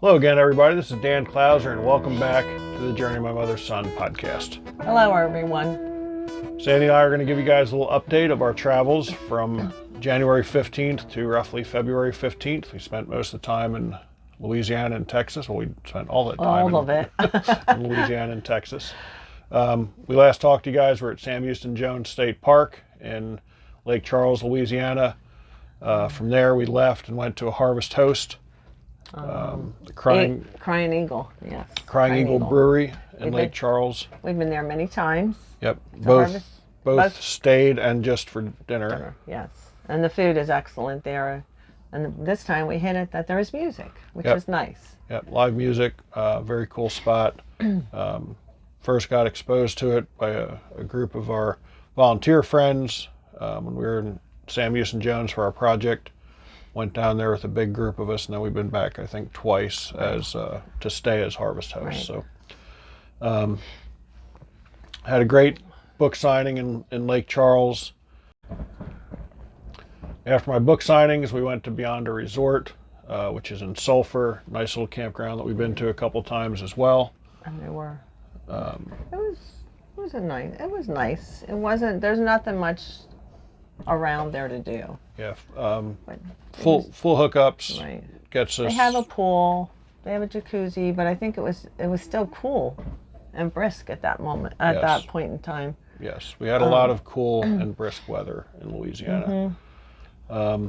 Hello again, everybody. This is Dan Clouser, and welcome back to the Journey of My Mother's Son podcast. Hello, everyone. Sandy and I are going to give you guys a little update of our travels from January 15th to roughly February 15th. We spent most of the time in Louisiana and Texas. Well, we spent all the time in Louisiana and Texas. We last talked to you guys. We're at Sam Houston Jones State Park in Lake Charles, Louisiana. From there, we left and went to a Harvest Host. The Crying Eagle, yes. Crying Eagle Brewery in Lake Charles. We've been there many times. Yep, both stayed and just for dinner. Yes, and the food is excellent there. And this time we hit it that there is music, which is nice. Yep, live music, very cool spot. First got exposed to it by a group of our volunteer friends when we were in Sam Houston Jones for our project. Went down there with a big group of us, and then we've been back, I think, twice as to stay as Harvest hosts. Right. So, had a great book signing in Lake Charles. After my book signings, we went to Beyond a Resort, which is in Sulphur. Nice little campground that we've been to a couple times as well. And they were. It was a nice. It was nice. It wasn't. There's nothing much around there to do. Yeah, full hookups. Right. Gets us. They have a pool. They have a jacuzzi, but I think it was still cool and brisk at that moment. At that point in time. Yes, we had a lot of cool and brisk weather in Louisiana. Mm-hmm.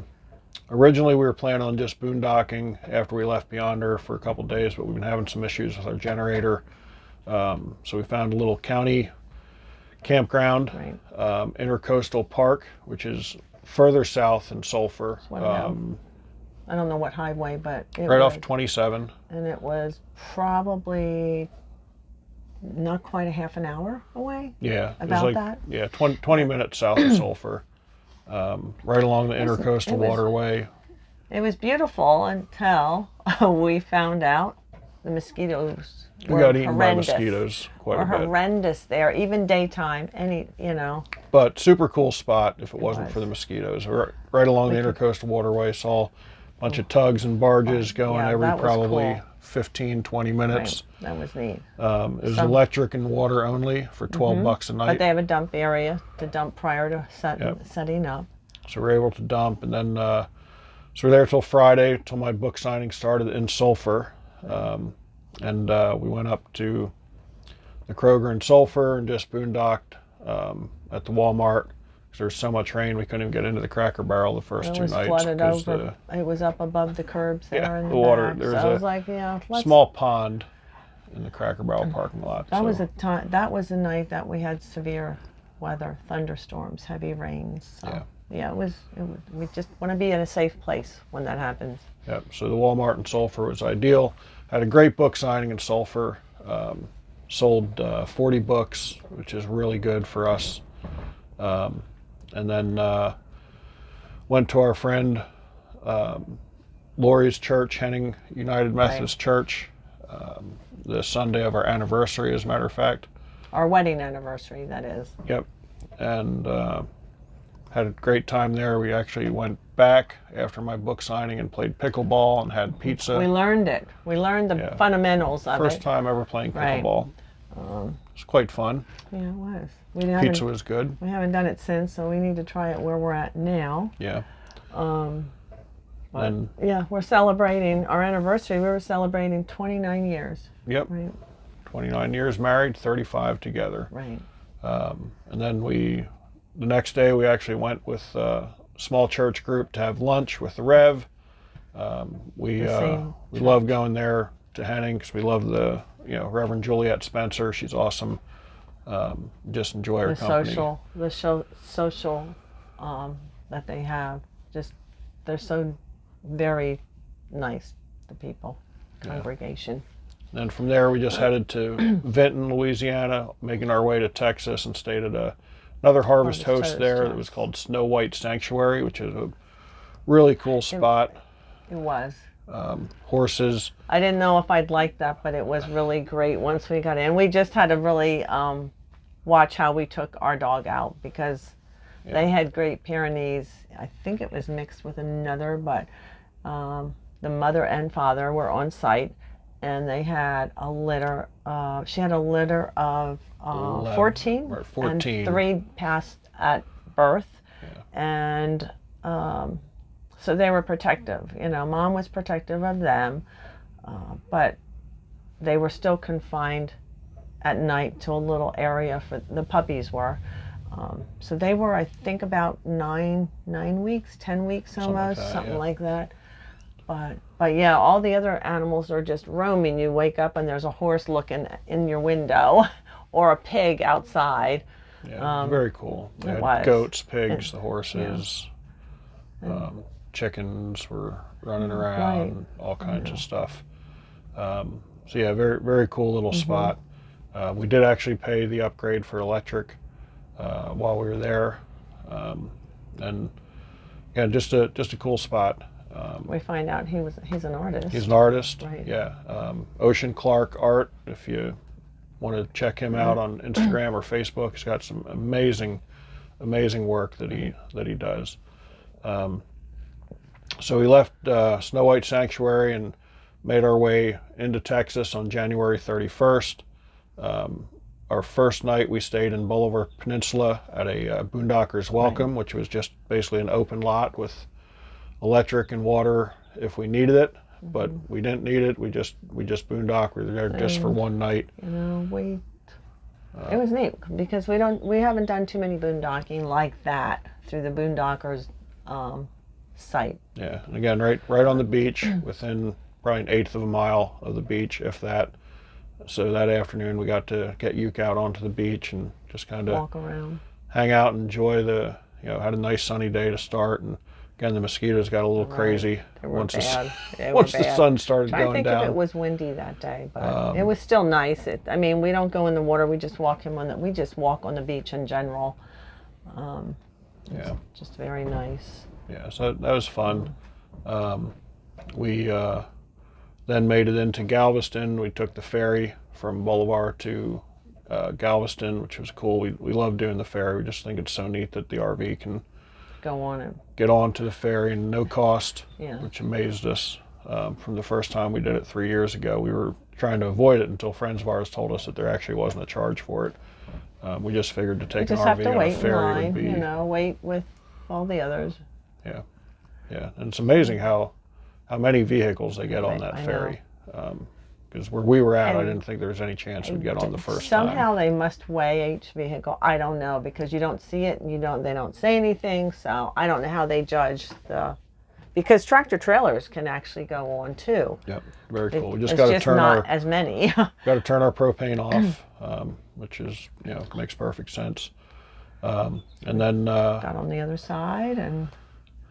Originally, we were planning on just boondocking after we left Beyonder for a couple of days, but we've been having some issues with our generator. So we found a little county campground, Intercoastal Park, which is further south in Sulphur. I don't know what highway, but right off 27. And it was probably not quite a half an hour away. Yeah, about that. Yeah, 20 minutes south of Sulphur, right along the Intercoastal Waterway. It was beautiful until we found out the mosquitoes. We got eaten by mosquitoes quite a bit. Horrendous there, even daytime. But super cool spot if it wasn't for the mosquitoes. Right along the Intercoastal Waterway, saw a bunch of tugs and barges going every probably 15, 20 minutes. Right. That was neat. It was electric and water only for $12 a night. But they have a dump area to dump prior to setting up. So we're able to dump, and then so we're there till Friday, till my book signing started in Sulphur. And we went up to the Kroger in Sulphur and just boondocked at the Walmart because there was so much rain we couldn't even get into the Cracker Barrel the first 2 nights. It was flooded over. It was up above the curbs there in the water. back. There was I was like, small pond in the Cracker Barrel parking lot. That was a night that we had severe weather, thunderstorms, heavy rains. So, it was. We just want to be in a safe place when that happens. Yep. So the Walmart in Sulphur was ideal. Had a great book signing in Sulphur. Sold 40 books, which is really good for us. And then went to our friend Lori's church, Henning United Methodist Church, the Sunday of our anniversary, as a matter of fact. Our wedding anniversary, that is. Yep. And had a great time there. We actually went back after my book signing and played pickleball and had pizza. We learned it. We learned the fundamentals of it. First time ever playing pickleball. It was quite fun. Yeah, it was. Pizza was good. We haven't done it since, so we need to try it where we're at now. Yeah. We're celebrating our anniversary. We were celebrating 29 years. Yep. Right. 29 years married, 35 together. Right. And then the next day we actually went with a small church group to have lunch with the Rev. We love going there to Henning because we love the Reverend Juliet Spencer. She's awesome. Just enjoy her company. Social that they have. They're so very nice. The people, congregation. Then from there we just headed to Vinton, Louisiana, making our way to Texas, and stayed at another Harvest Host there that was called Snow White Sanctuary, which is a really cool spot. It was. Horses. I didn't know if I'd like that, but it was really great once we got in. We just had to really watch how we took our dog out because they had Great Pyrenees. I think it was mixed with another, but the mother and father were on site, and they had a litter. She had a litter of 14, or 14, and 3 passed at birth, and so they were protective. Mom was protective of them, but they were still confined at night to a little area for the puppies were. So they were, I think, about 9 weeks, 10 weeks almost, something like that. But yeah, all the other animals are just roaming. You wake up and there's a horse looking in your window, or a pig outside. Yeah, very cool. They had was. goats, pigs, the horses, chickens were running around, all kinds of stuff. So yeah, very, very cool little spot. We did actually pay the upgrade for electric while we were there, and yeah, just a cool spot. We find out he's an artist. He's an artist, right. Yeah. Ocean Clark Art, if you want to check him out on Instagram or Facebook, he's got some amazing work that he does. So we left Snow White Sanctuary and made our way into Texas on January 31st. Our first night we stayed in Bolivar Peninsula at a Boondocker's Welcome, which was just basically an open lot with electric and water if we needed it, but we didn't need it. We just boondocked. We were there just for one night. It was neat because we haven't done too many boondocking like that through the Boondockers site. Yeah, and again, right on the beach, within probably an eighth of a mile of the beach, if that. So that afternoon we got to get Yuke out onto the beach and just kind of walk around, hang out, and enjoy had a nice sunny day to start. And again, the mosquitoes got a little crazy once the sun started going down. I think if it was windy that day, but it was still nice. We don't go in the water. We just walk on the beach in general. Just very nice. Yeah, so that was fun. We then made it into Galveston. We took the ferry from Bolivar to Galveston, which was cool. We love doing the ferry. We just think it's so neat that the RV can go on and get on to the ferry and no cost, yeah. Which amazed us from the first time we did it 3 years ago. We were trying to avoid it until friends of ours told us that there actually wasn't a charge for it. We just figured to take an RV on a ferry would be... wait with all the others. Yeah, and it's amazing how many vehicles they get on that ferry. Because where we were at, I didn't think there was any chance we'd get on the first time. Somehow they must weigh each vehicle. I don't know, because you don't see it, and they don't say anything. So I don't know how they judge because tractor trailers can actually go on too. Yep, very cool. We just got to turn not as many. Got to turn our propane off, which is makes perfect sense. And then got on the other side and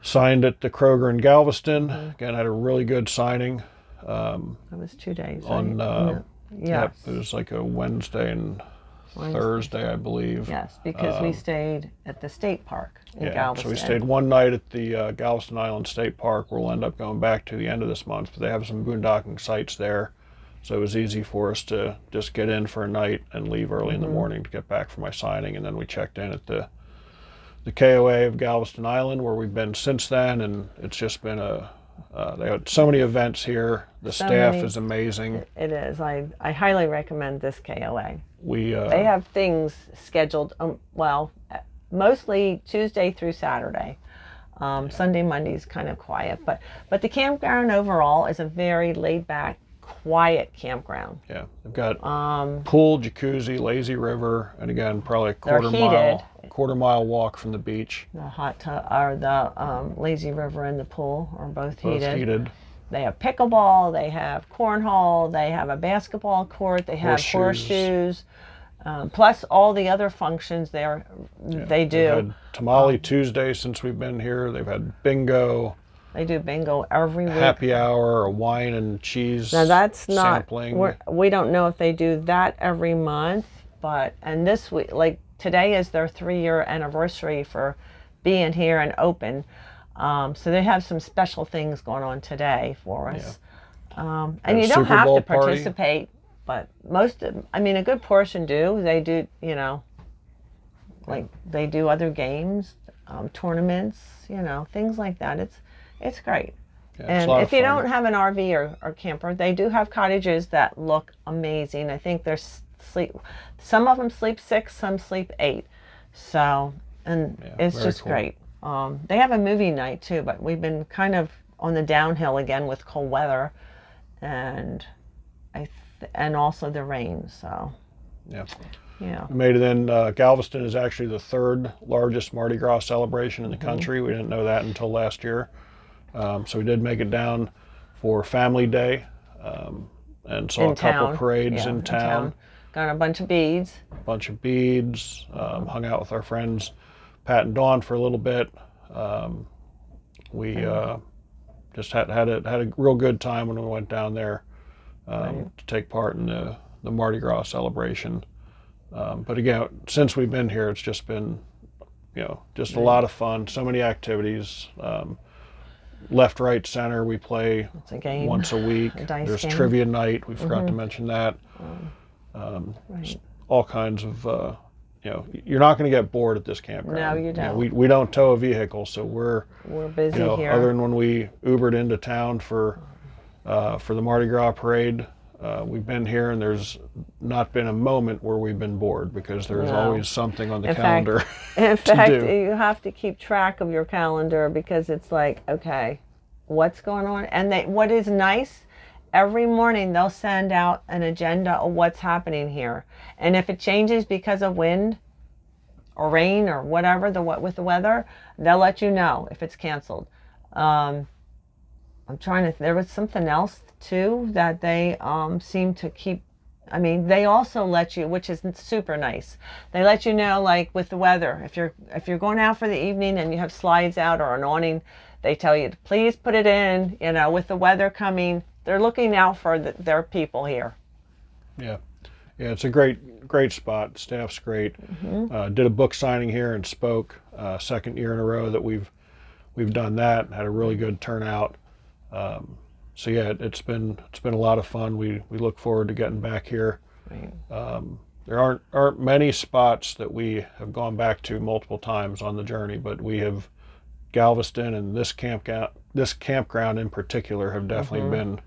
signed at the Kroger in Galveston. Again, had a really good signing. It was 2 days. On it was like a Wednesday and Thursday, I believe. Yes, because we stayed at the state park in Galveston. So we stayed one night at the Galveston Island State Park. We'll end up going back to the end of this month, but they have some boondocking sites there. So it was easy for us to just get in for a night and leave early in the morning to get back for my signing. And then we checked in at the KOA of Galveston Island, where we've been since then, and it's just been they had so many events here. The staff is amazing. It is. I highly recommend this KOA. They have things scheduled, mostly Tuesday through Saturday. Sunday, Monday's kind of quiet, but the campground overall is a very laid back, quiet campground. Yeah, they've got pool, jacuzzi, lazy river, and again, probably a quarter mile walk from the beach. The hot tub or the lazy river and the pool are both heated. They have pickleball, they have cornhole, they have a basketball court, they have horseshoes, plus all the other functions there. They do. They've had Tamale Tuesday since we've been here. They've had bingo. They do bingo every week. Happy hour, a wine and cheese now that's not, sampling. We don't know if they do that every month, and this week, like today is their 3-year anniversary for being here and open. So they have some special things going on today for us. And you don't have to participate, but a good portion do. They do, like they do other games, tournaments, things like that. It's great. Yeah, and if you don't have an RV or camper, they do have cottages that look amazing. I think there's some of them sleep 6, some sleep 8. So, and it's just cool. Great. They have a movie night too, but we've been kind of on the downhill again with cold weather, and also the rain. So, yeah. We made it in. Galveston is actually the 3rd largest Mardi Gras celebration in the country. We didn't know that until last year. So we did make it down for Family Day, and saw a couple parades in town. Got a bunch of beads. Hung out with our friends Pat and Dawn for a little bit. We just had a real good time when we went down there to take part in the Mardi Gras celebration. But again, since we've been here, it's just been, just a lot of fun. So many activities. Left, right, center. We play once a week. There's trivia night. We forgot to mention that. All kinds of, you're not going to get bored at this campground. No, you don't. We don't tow a vehicle, so we're busy here. Other than when we Ubered into town for the Mardi Gras parade, we've been here, and there's not been a moment where we've been bored, because there's always something on the calendar in fact, to do. You have to keep track of your calendar, because it's like, okay, what's going on? And what is nice, every morning they'll send out an agenda of what's happening here. And if it changes because of wind or rain or whatever, with the weather, they'll let you know if it's canceled. There was something else too that they seem to keep. I mean, they also let you, which is super nice. They let you know, like with the weather, if you're going out for the evening and you have slides out or an awning, they tell you to please put it in. With the weather coming, they're looking out for their people here. Yeah, it's a great spot. Staff's great. Did a book signing here and spoke. 2nd year in a row that we've done that. Had a really good turnout. So yeah, it's been a lot of fun. We look forward to getting back here. Right. There aren't many spots that we have gone back to multiple times on the journey, but we have Galveston and this campground in particular have definitely been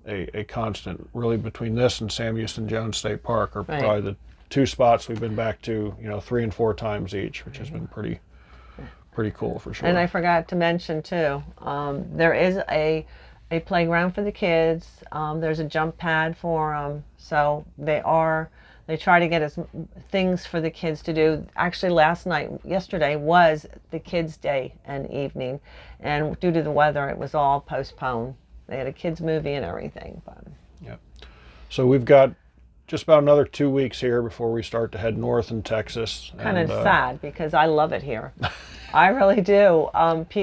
a constant. Really, between this and Sam Houston Jones State Park are probably the 2 spots we've been back to, 3 and 4 times each, which has been pretty cool for sure. And I forgot to mention too, there is a playground for the kids. There's a jump pad for them. So they try to get things for the kids to do. Actually, yesterday was the kids' day and evening, and due to the weather, it was all postponed. They had a kids' movie and everything. But so we've got just about another 2 weeks here before we start to head north in Texas. Kind of sad, because I love it here. I really do.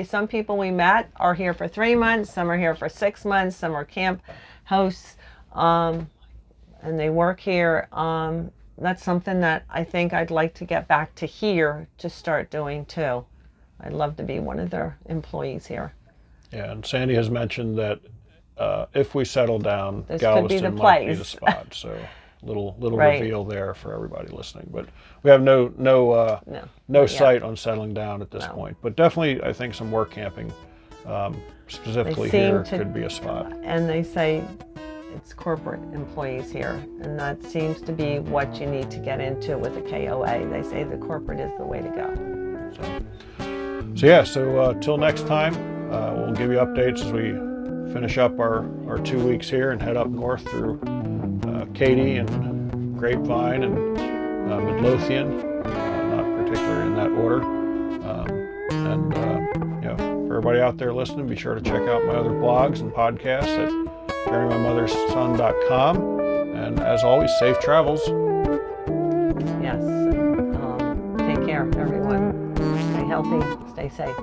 Some people we met are here for 3 months, some are here for 6 months, some are camp hosts, and they work here. That's something that I think I'd like to get back to here to start doing too. I'd love to be one of their employees here. Yeah, and Sandy has mentioned that if we settle down, this Galveston might be the spot. So little reveal there for everybody listening. But we have no sight on settling down at this point. But definitely, I think some work camping, specifically here, could be a spot. And they say it's corporate employees here, and that seems to be what you need to get into with the KOA. They say the corporate is the way to go. So till next time, we'll give you updates as we finish up our 2 weeks here and head up north through Katy and Grapevine and Midlothian, not particularly in that order. For everybody out there listening, be sure to check out my other blogs and podcasts at journeymymotherson.com. And as always, safe travels. Yes. Take care, everyone. Stay healthy. Stay safe.